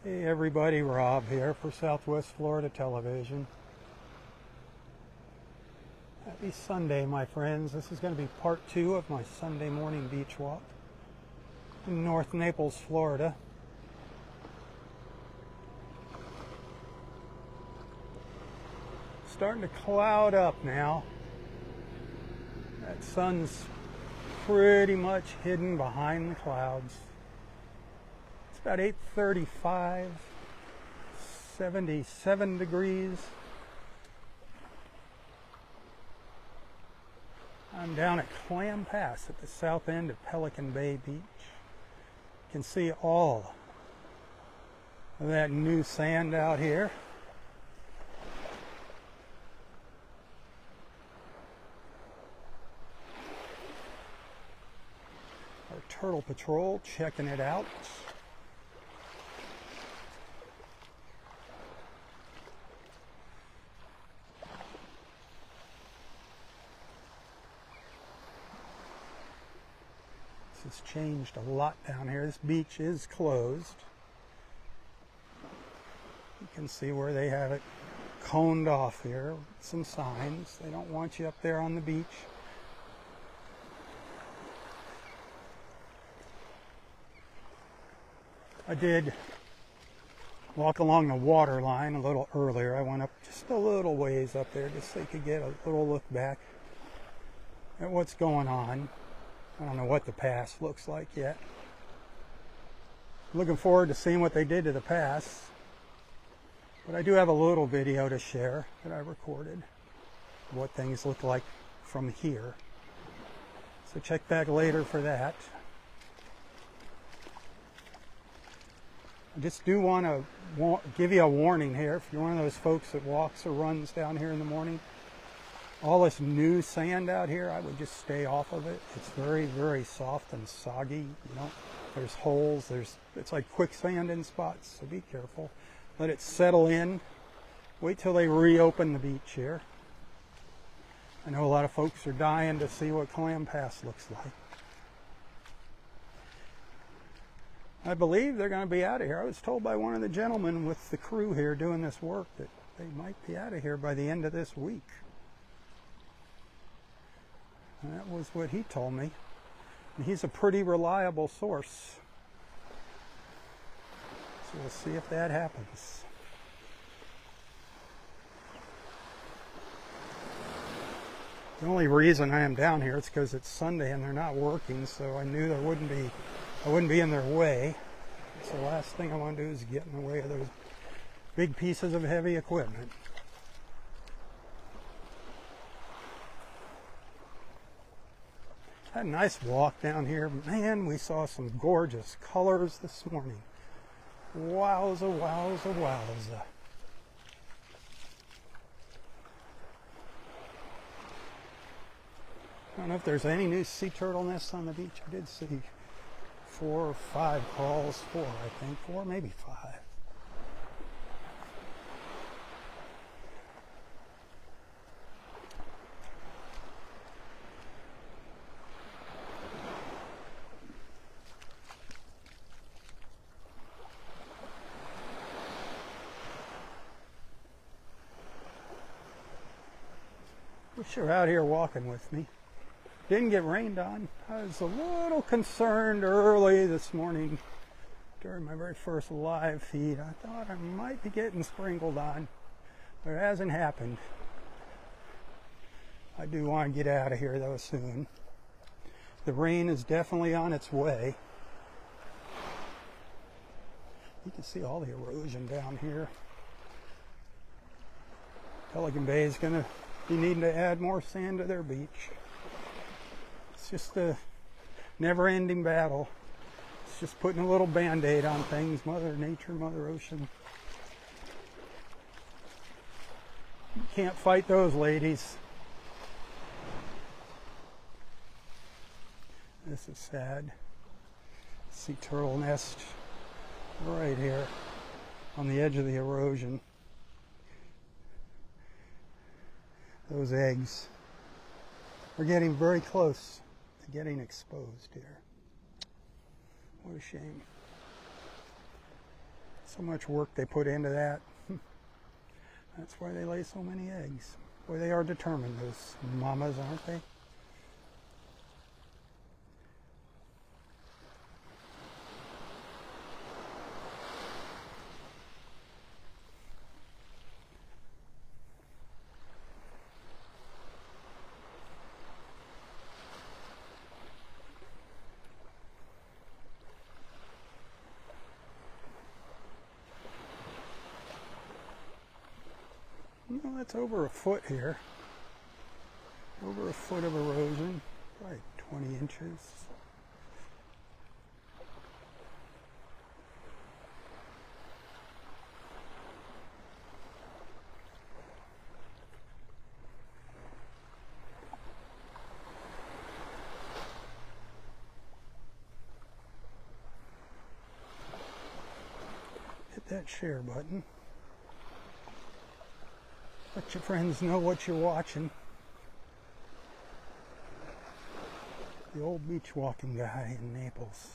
Hey everybody, Rob here for Southwest Florida Television. Happy Sunday, my friends. This is going to be part 2 of my Sunday morning beach walk in North Naples, Florida. Starting to cloud up now. That sun's pretty much hidden behind the clouds. It's about 8:35, 77 degrees. I'm down at Clam Pass at the south end of Pelican Bay Beach. You can see all of that new sand out here. Our Turtle Patrol checking it out. This has changed a lot down here. This beach is closed. You can see where they have it coned off here. Some signs. They don't want you up there on the beach. I did walk along the water line a little earlier. I went up just a little ways up there just so you could get a little look back at what's going on. I don't know what the pass looks like yet. Looking forward to seeing what they did to the pass. But I do have a little video to share that I recorded, what things look like from here. So check back later for that. I just do want to give you a warning here. If you're one of those folks that walks or runs down here in the morning, all this new sand out here, I would just stay off of it. It's very, very soft and soggy. You know, there's holes. It's like quicksand in spots, so be careful. Let it settle in. Wait till they reopen the beach here. I know a lot of folks are dying to see what Clam Pass looks like. I believe they're going to be out of here. I was told by one of the gentlemen with the crew here doing this work that they might be out of here by the end of this week. And that was what he told me. And he's a pretty reliable source. So we'll see if that happens. The only reason I am down here is because it's Sunday and they're not working, so I knew I wouldn't be in their way. So the last thing I want to do is get in the way of those big pieces of heavy equipment. Had a nice walk down here. Man, we saw some gorgeous colors this morning. Wowza, wowza, wowza. I don't know if there's any new sea turtle nests on the beach. I did see 4 or 5 calls. 4, I think. 4, maybe 5. Wish you were out here walking with me. Didn't get rained on. I was a little concerned early this morning during my very first live feed. I thought I might be getting sprinkled on, but it hasn't happened. I do want to get out of here though soon. The rain is definitely on its way. You can see all the erosion down here. Pelican Bay is going to be needing to add more sand to their beach. It's just a never-ending battle. It's just putting a little band-aid on things. Mother Nature, Mother Ocean. You can't fight those ladies. This is sad. Sea turtle nest right here on the edge of the erosion. Those eggs are getting very close to getting exposed here. What a shame. So much work they put into that. That's why they lay so many eggs. Boy, they are determined, those mamas, aren't they? Well, that's over a foot here. Over a foot of erosion, probably 20 inches. Hit that share button. Let your friends know what you're watching. The old beach walking guy in Naples.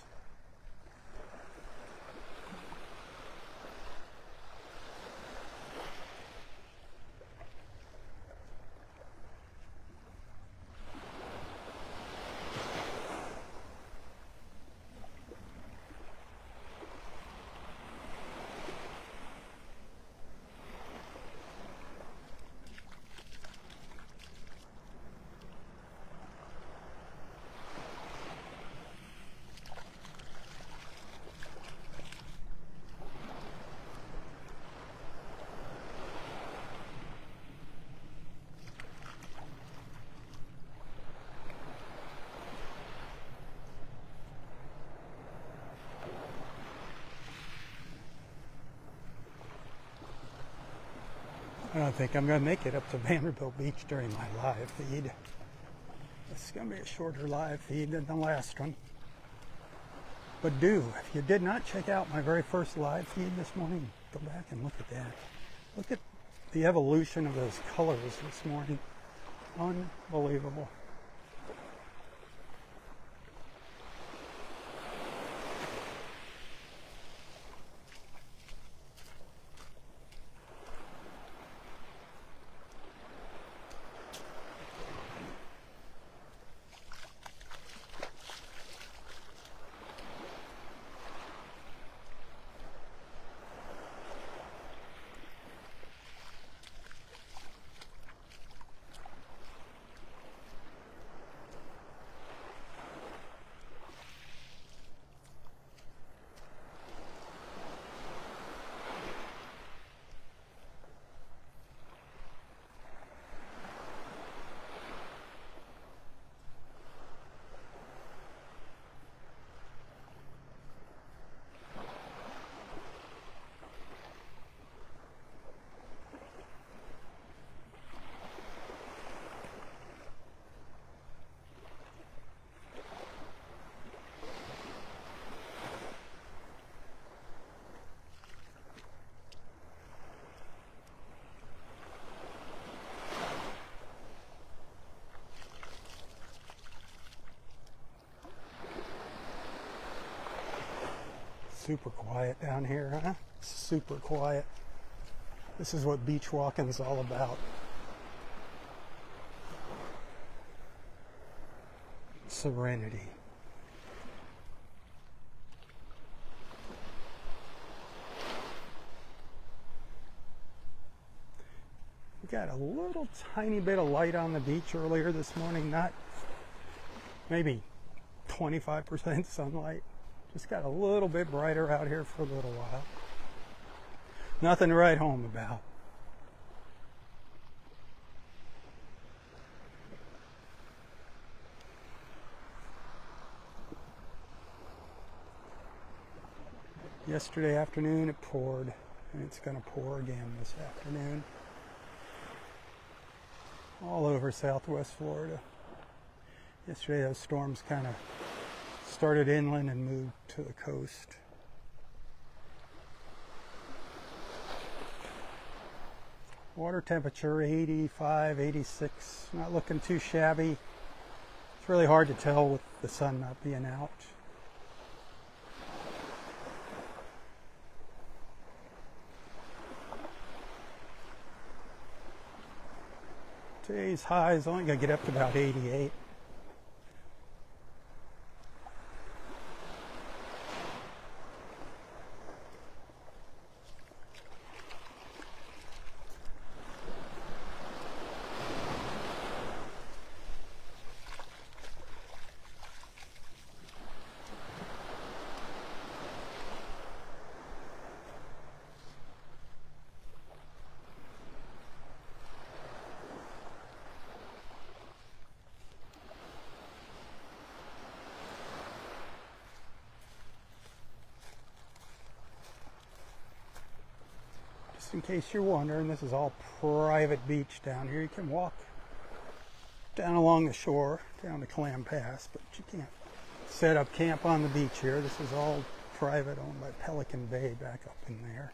I don't think I'm going to make it up to Vanderbilt Beach during my live feed. It's going to be a shorter live feed than the last one. But if you did not check out my very first live feed this morning, go back and look at that. Look at the evolution of those colors this morning. Unbelievable. Super quiet down here, huh? Super quiet. This is what beach walking is all about. Serenity. We got a little tiny bit of light on the beach earlier this morning, not maybe 25% sunlight. Just got a little bit brighter out here for a little while. Nothing to write home about. Yesterday afternoon it poured, and it's going to pour again this afternoon. All over southwest Florida. Yesterday those storms kind of started inland and moved to the coast. Water temperature 85, 86, not looking too shabby. It's really hard to tell with the sun not being out. Today's high is only going to get up to about 88. In case you're wondering, this is all private beach down here. You can walk down along the shore, down to Clam Pass, but you can't set up camp on the beach here. This is all private, owned by Pelican Bay back up in there.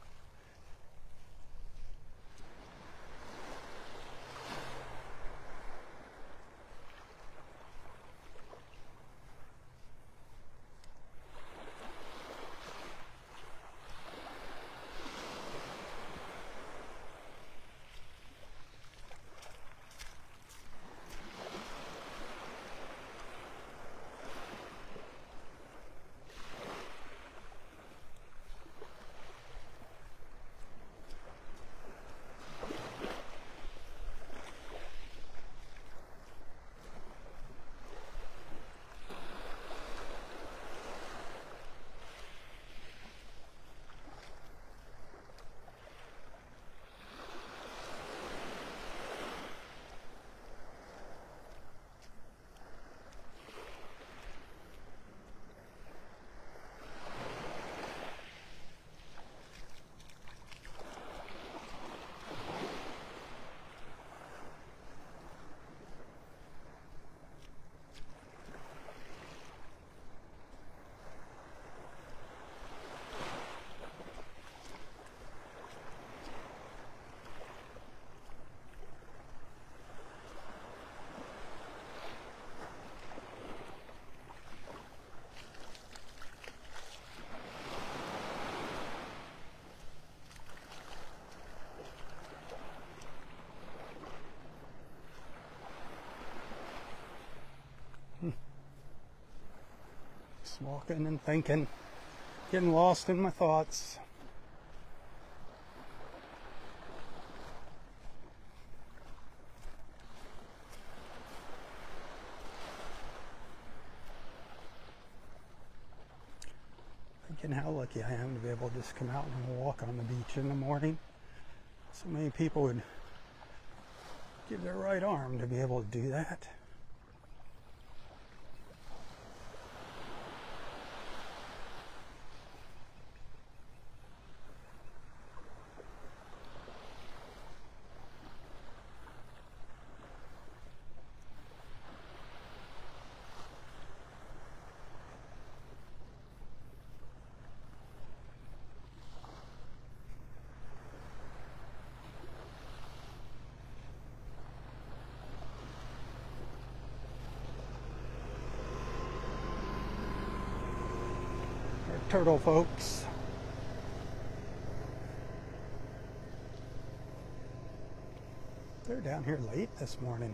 Just walking and thinking, getting lost in my thoughts. Thinking how lucky I am to be able to just come out and walk on the beach in the morning. So many people would give their right arm to be able to do that. Turtle folks. They're down here late this morning.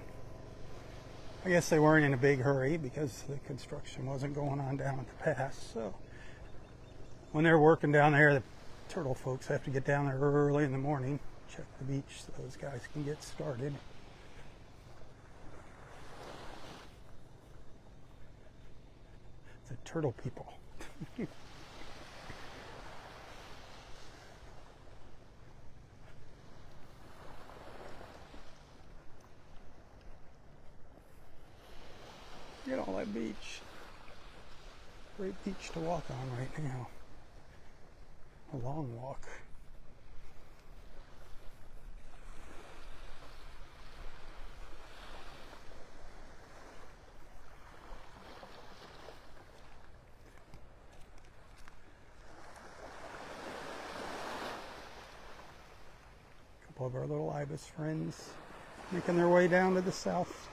I guess they weren't in a big hurry because the construction wasn't going on down at the pass. So when they're working down there, the turtle folks have to get down there early in the morning, check the beach so those guys can get started. The turtle people. Look at all that beach. Great beach to walk on right now. A long walk. A couple of our little ibis friends making their way down to the south.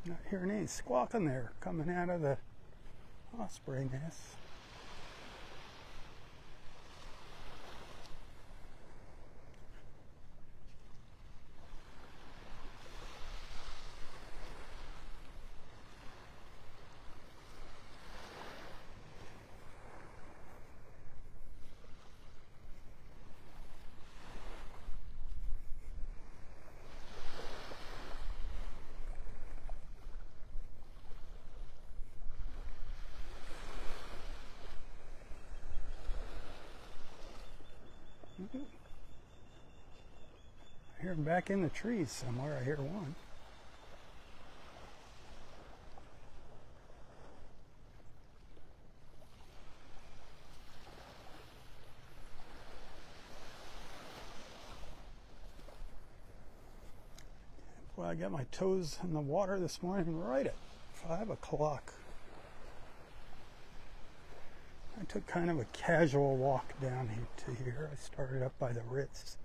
Not hearing any squawking there coming out of the osprey nest. I hear them back in the trees somewhere. I hear one. Well, I got my toes in the water this morning right at 5 o'clock. I took kind of a casual walk down to here. I started up by the Ritz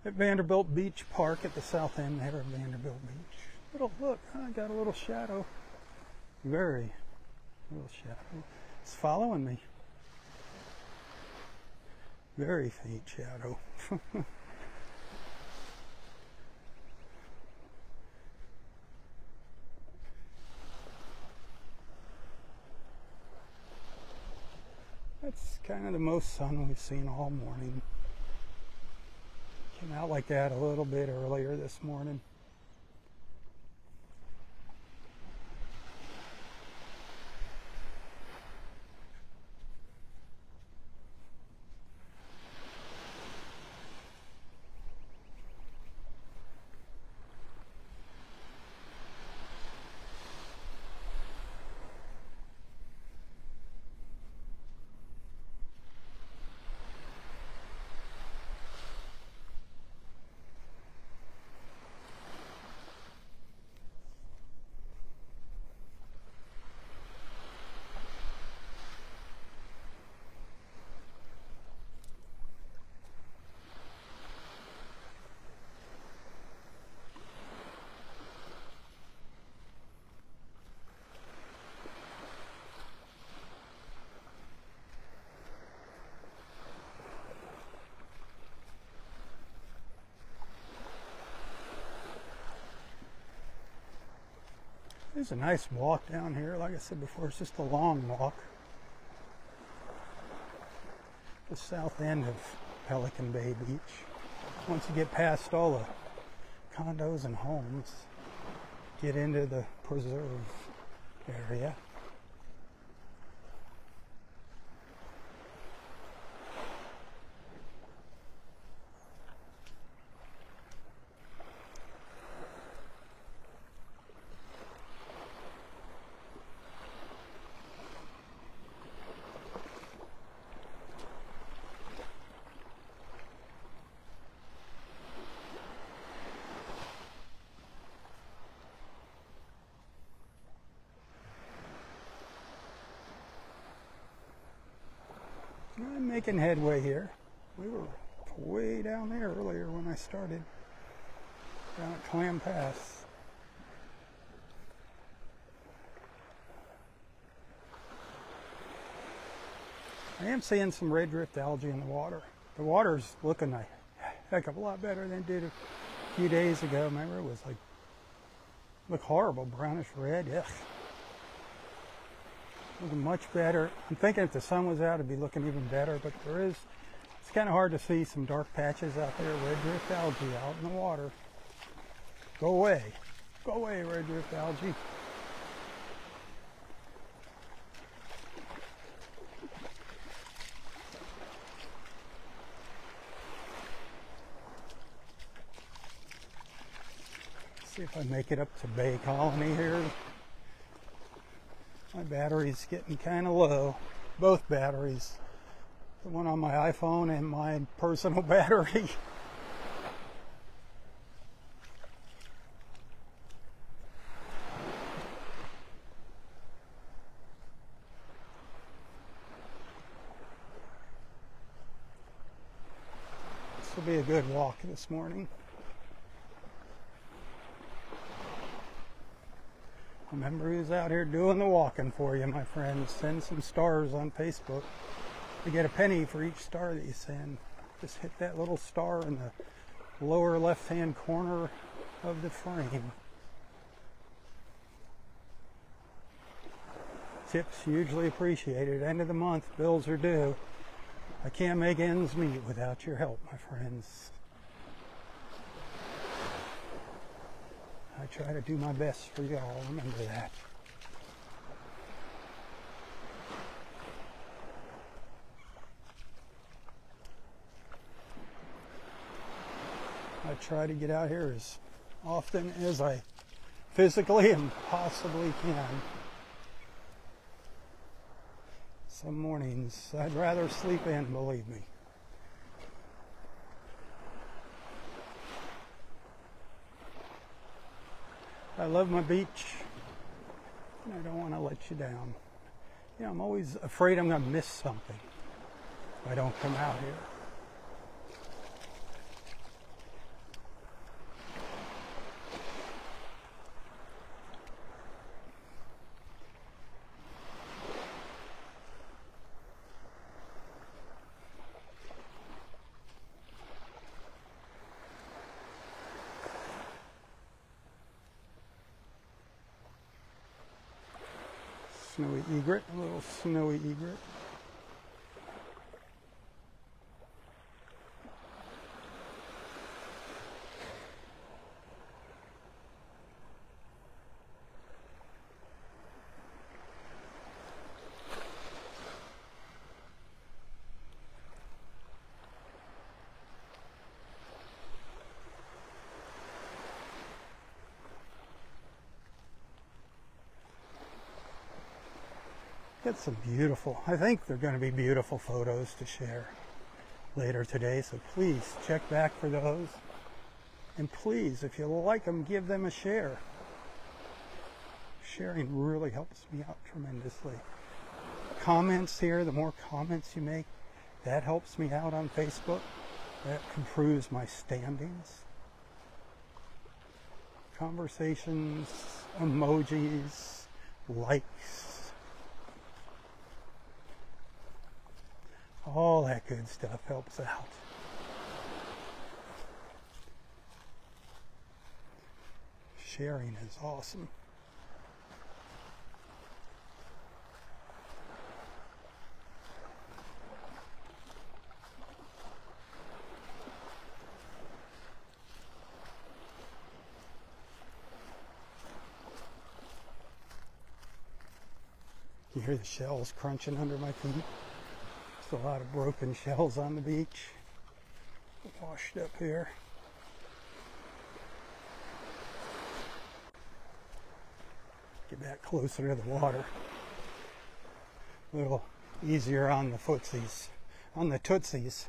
at Vanderbilt Beach Park at the south end there of Vanderbilt Beach. Look, I got a little shadow. Very little shadow. It's following me. Very faint shadow. That's kind of the most sun we've seen all morning. Came out like that a little bit earlier this morning. It's a nice walk down here. Like I said before, it's just a long walk. The south end of Pelican Bay Beach. Once you get past all the condos and homes, get into the preserve area. I'm making headway here. We were way down there earlier when I started, down at Clam Pass. I am seeing some red drift algae in the water. The water's looking a heck of a lot better than it did a few days ago. Remember, it was like, looked horrible, brownish red. Ugh. Looking much better. I'm thinking if the sun was out, it'd be looking even better, but it's kind of hard to see some dark patches out there. Red drift algae out in the water. Go away. Go away, red drift algae. See if I make it up to Bay Colony here. My battery's getting kind of low. Both batteries. The one on my iPhone and my personal battery. This will be a good walk this morning. Remember who's out here doing the walking for you, my friends. Send some stars on Facebook. You get a penny for each star that you send. Just hit that little star in the lower left-hand corner of the frame. Tips hugely appreciated. End of the month, bills are due. I can't make ends meet without your help, my friends. I try to do my best for y'all, remember that. I try to get out here as often as I physically and possibly can. Some mornings I'd rather sleep in, believe me. I love my beach, and I don't want to let you down. You know, I'm always afraid I'm going to miss something if I don't come out here. Snowy egret, a little snowy egret. Get some beautiful, I think they're going to be beautiful photos to share later today, so please check back for those. And please, if you like them, give them a share. Sharing really helps me out tremendously. Comments here, the more comments you make, that helps me out on Facebook. That improves my standings. Conversations, emojis, likes. All that good stuff helps out. Sharing is awesome. You hear the shells crunching under my feet? A lot of broken shells on the beach, washed up here. Get back closer to the water. A little easier on the footsies, on the tootsies.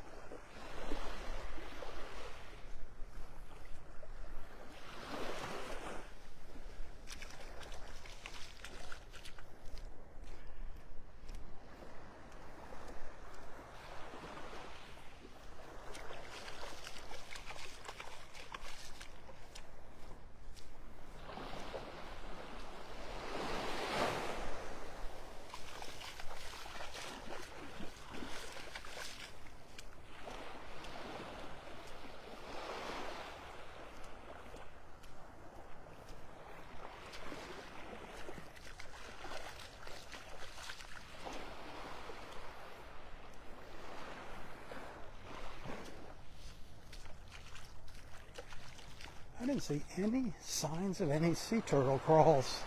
I didn't see any signs of any sea turtle crawls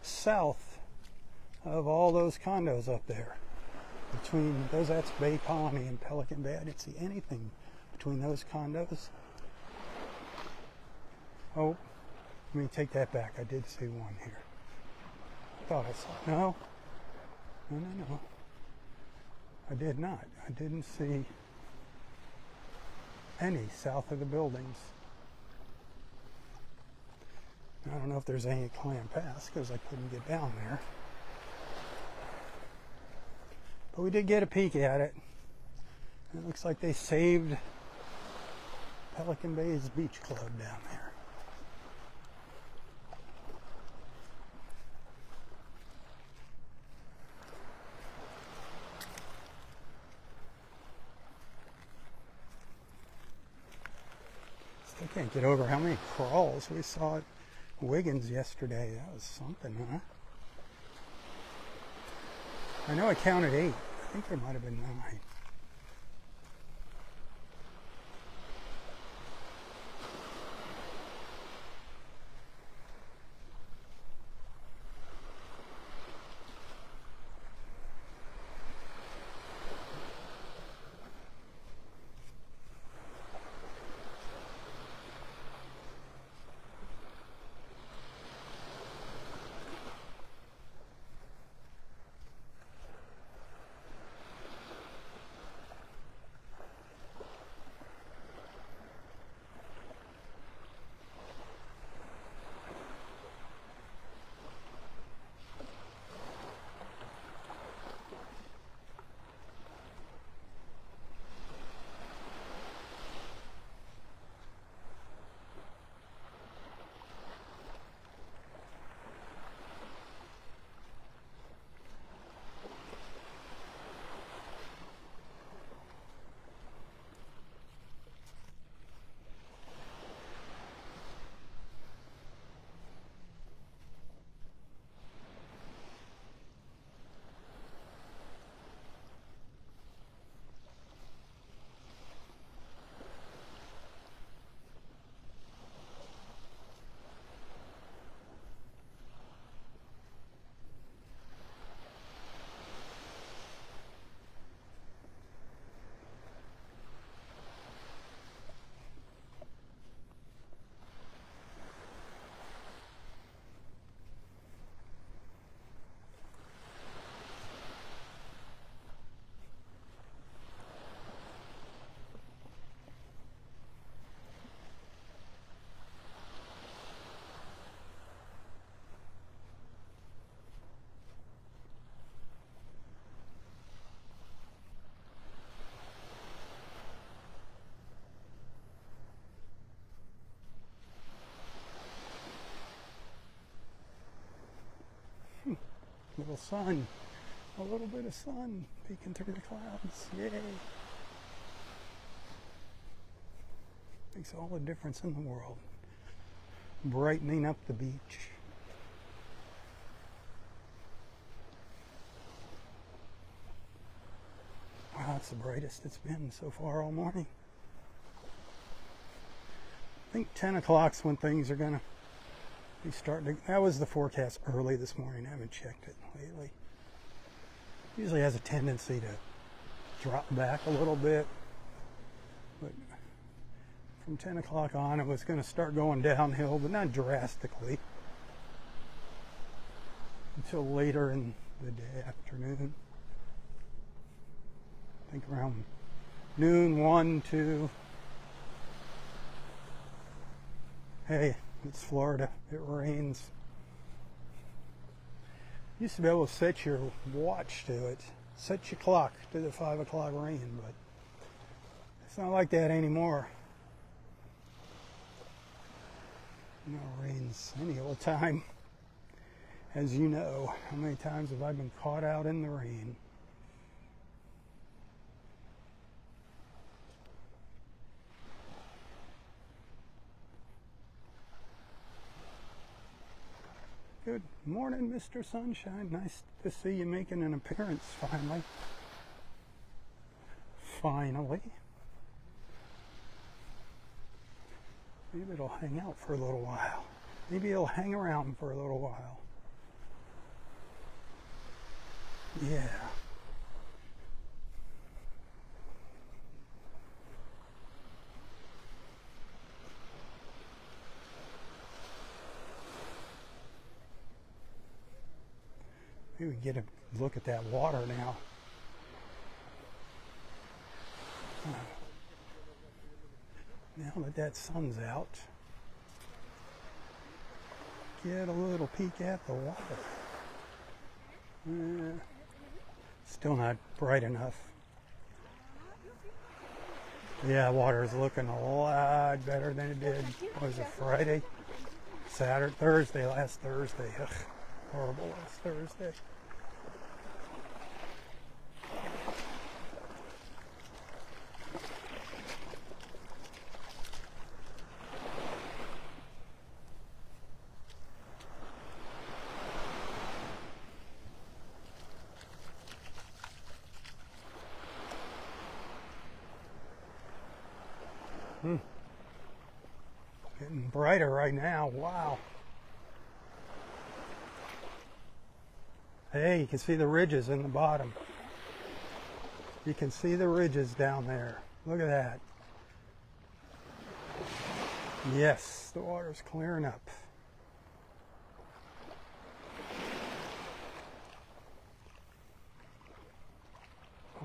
south of all those condos up there. Between those, that's Bay Colony and Pelican Bay. I didn't see anything between those condos. Oh, let me take that back. I did see one here. I thought I saw. No. No. I did not. I didn't see any south of the buildings. I don't know if there's any Clam Pass because I couldn't get down there. But we did get a peek at it. It looks like they saved Pelican Bay's Beach Club down there. Can't get over how many crawls we saw at Wiggins yesterday. That was something, huh? I know I counted 8. I think there might have been 9. Little sun, a little bit of sun peeking through the clouds. Yay! Makes all the difference in the world. Brightening up the beach. Wow, it's the brightest it's been so far all morning. I think 10 o'clock's when things are gonna be starting to, that was the forecast early this morning. I haven't checked it lately. Usually has a tendency to drop back a little bit, but from 10 o'clock on it was going to start going downhill, but not drastically until later in the day, afternoon. I think around noon, 1, 2. Hey, it's Florida. It rains. You used to be able to set your watch to it. Set your clock to the 5 o'clock rain, but it's not like that anymore. You know, it rains any old time. As you know, how many times have I been caught out in the rain? Good morning, Mr. Sunshine. Nice to see you making an appearance finally. Finally. Maybe it'll hang out for a little while. Maybe it'll hang around for a little while. Yeah. Maybe we can get a look at that water now. Now that sun's out, get a little peek at the water. Still not bright enough. Yeah, water is looking a lot better than it did. What was it, Friday? Saturday, Thursday, last Thursday. Ugh, horrible last Thursday. getting brighter right now. Wow. Hey, you can see the ridges in the bottom. You can see the ridges down there. Look at that. Yes, the water's clearing up.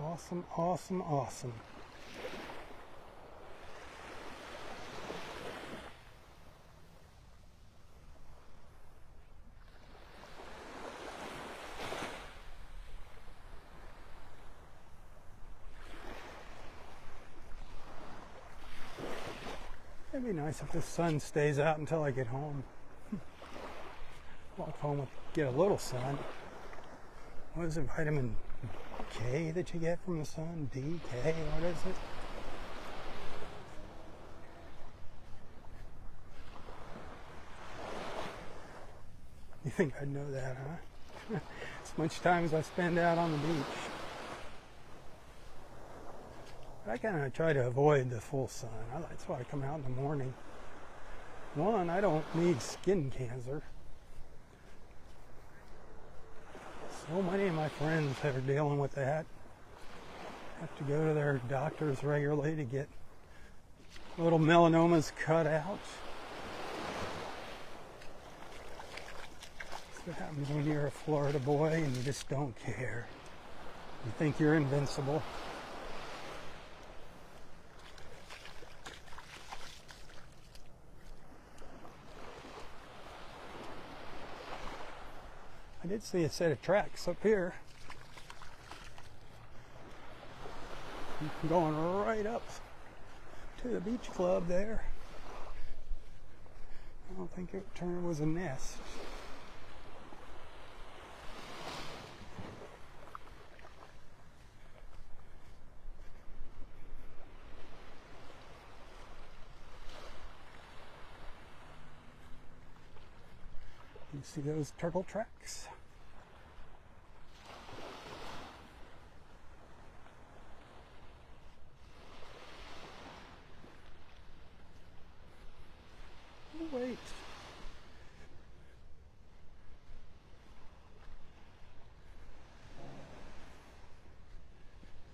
Awesome, awesome, awesome. It'd be nice if the sun stays out until I get home. Walk home and get a little sun. What is it, vitamin K that you get from the sun? D, K, what is it? You think I'd know that, huh? As much time as I spend out on the beach. I kind of try to avoid the full sun. That's why I come out in the morning. One, I don't need skin cancer. So many of my friends that are dealing with that have to go to their doctors regularly to get little melanomas cut out. That's what happens when you're a Florida boy and you just don't care. You think you're invincible. I did see a set of tracks up here. Going right up to the beach club there. I don't think it was a nest. You see those turtle tracks? Oh, wait.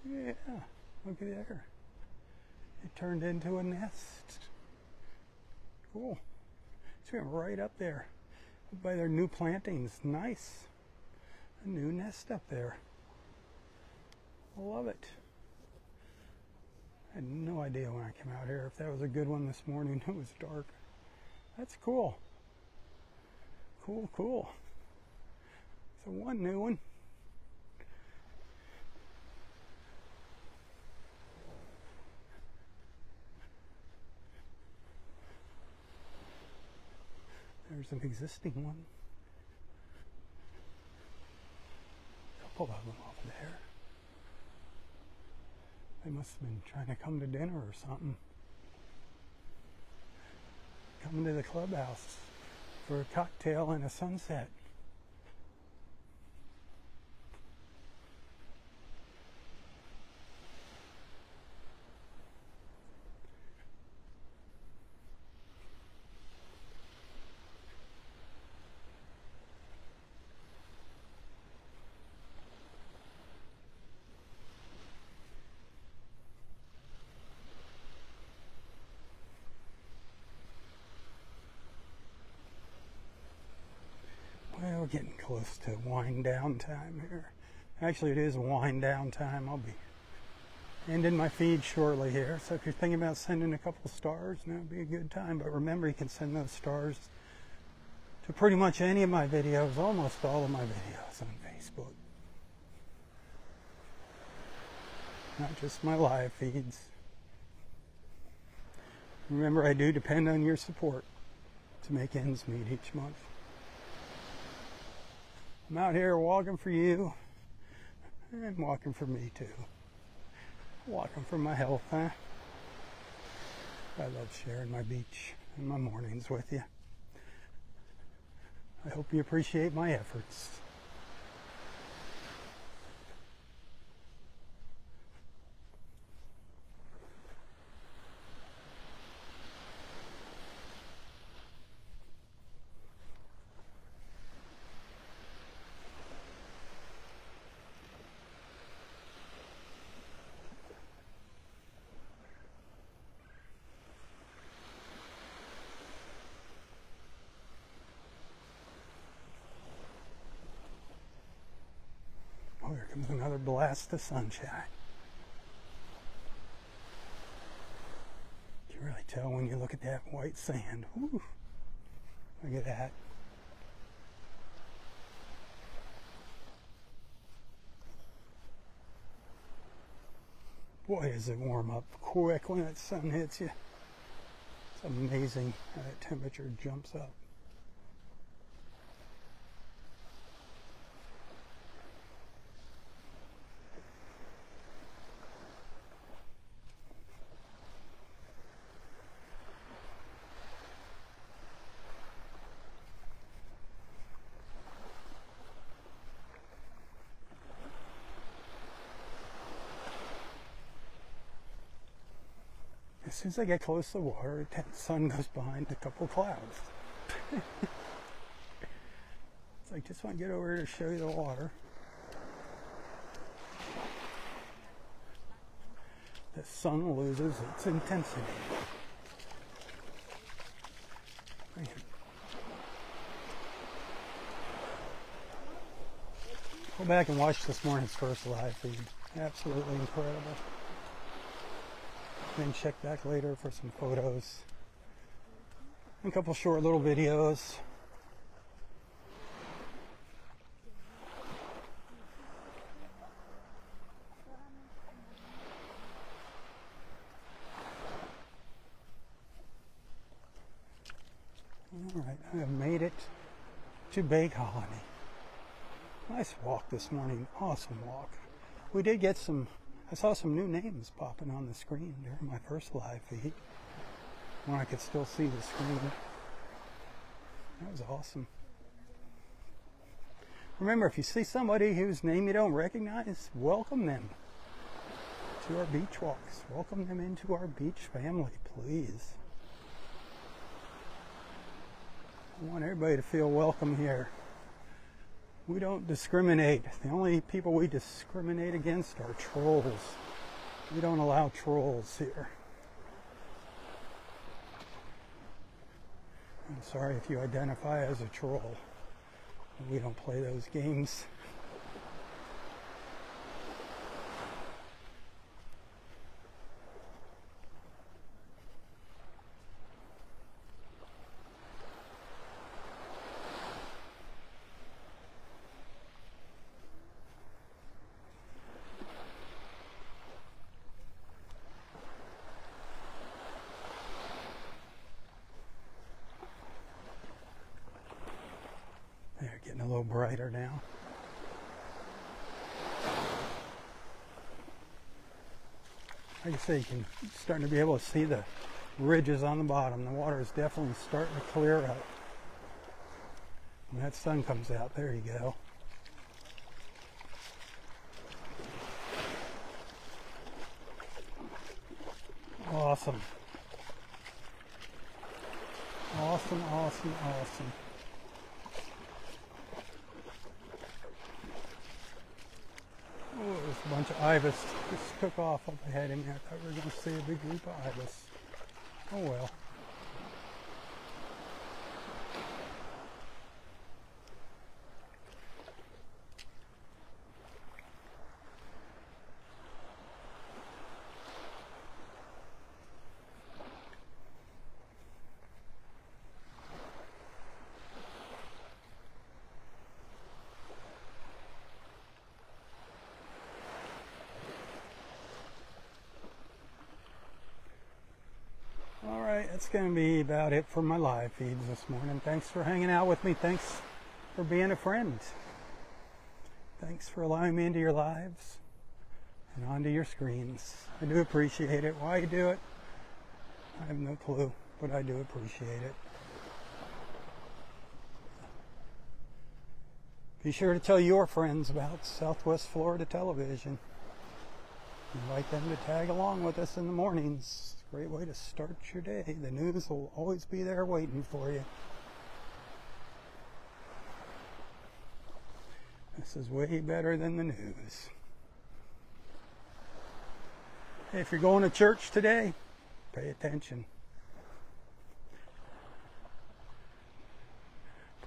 Yeah, look at there. It turned into a nest. Cool. It's going right up there. By their new plantings. Nice. A new nest up there. I love it. I had no idea when I came out here if that was a good one this morning. It was dark. That's cool. Cool, cool. So one new one. There's an existing one. A couple of them over there. They must have been trying to come to dinner or something. Coming to the clubhouse for a cocktail and a sunset. Well, we're getting close to wind down time here. Actually, it is wind down time. I'll be ending my feed shortly here. So if you're thinking about sending a couple stars, now would be a good time. But remember, you can send those stars to pretty much any of my videos, almost all of my videos on Facebook. Not just my live feeds. Remember, I do depend on your support to make ends meet each month. I'm out here walking for you, and walking for me too. Walking for my health, huh? I love sharing my beach and my mornings with you. I hope you appreciate my efforts. comes another blast of sunshine. You can really tell when you look at that white sand. Whew. Look at that. Boy, does it warm up quick when that sun hits you. It's amazing how that temperature jumps up. As soon as I get close to the water, the sun goes behind a couple clouds. It's like, just want to get over here to show you the water. The sun loses its intensity. Man. Go back and watch this morning's first live feed. Absolutely incredible. Then check back later for some photos and a couple short little videos. All right, I have made it to Bay Colony. Nice walk this morning, awesome walk. We did get I saw some new names popping on the screen during my first live feed when I could still see the screen. That was awesome. Remember, if you see somebody whose name you don't recognize, welcome them to our beach walks. Welcome them into our beach family, please. I want everybody to feel welcome here. We don't discriminate. The only people we discriminate against are trolls. We don't allow trolls here. I'm sorry if you identify as a troll. We don't play those games. They're getting a little brighter now. Like I say, you can starting to be able to see the ridges on the bottom. The water is definitely starting to clear up. When that sun comes out, there you go. Awesome. Awesome, awesome, awesome. Oh, there's a bunch of ibis just took off up ahead of me. I thought we were going to see a big group of ibis. Oh well. That's going to be about it for my live feeds this morning. Thanks for hanging out with me. Thanks for being a friend. Thanks for allowing me into your lives and onto your screens. I do appreciate it. Why you do it, I have no clue, but I do appreciate it. Be sure to tell your friends about Southwest Florida Television. Invite them to tag along with us in the mornings. Great way to start your day. The news will always be there waiting for you. This is way better than the news. Hey, if you're going to church today, pay attention.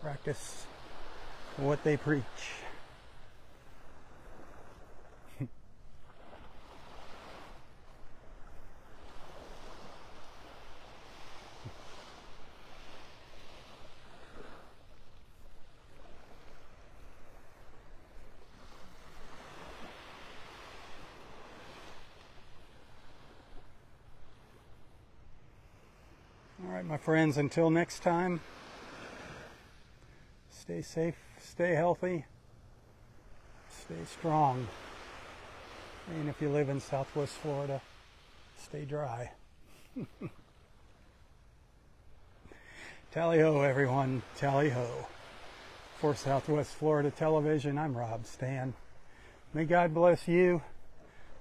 Practice what they preach. My friends, until next time, stay safe, stay healthy, stay strong. And if you live in Southwest Florida, stay dry. Tally-ho, everyone. Tally-ho. For Southwest Florida Television, I'm Rob Stan. May God bless you,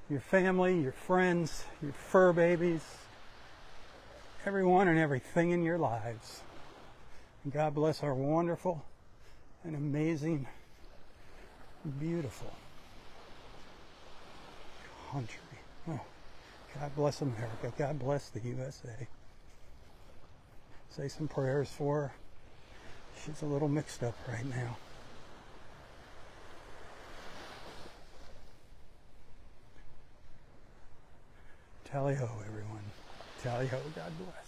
your family, your friends, your fur babies, everyone and everything in your lives. And God bless our wonderful and amazing, beautiful country. Oh, God bless America. God bless the USA. Say some prayers for her. She's a little mixed up right now. Tally-ho, everyone. Tally-ho. God bless.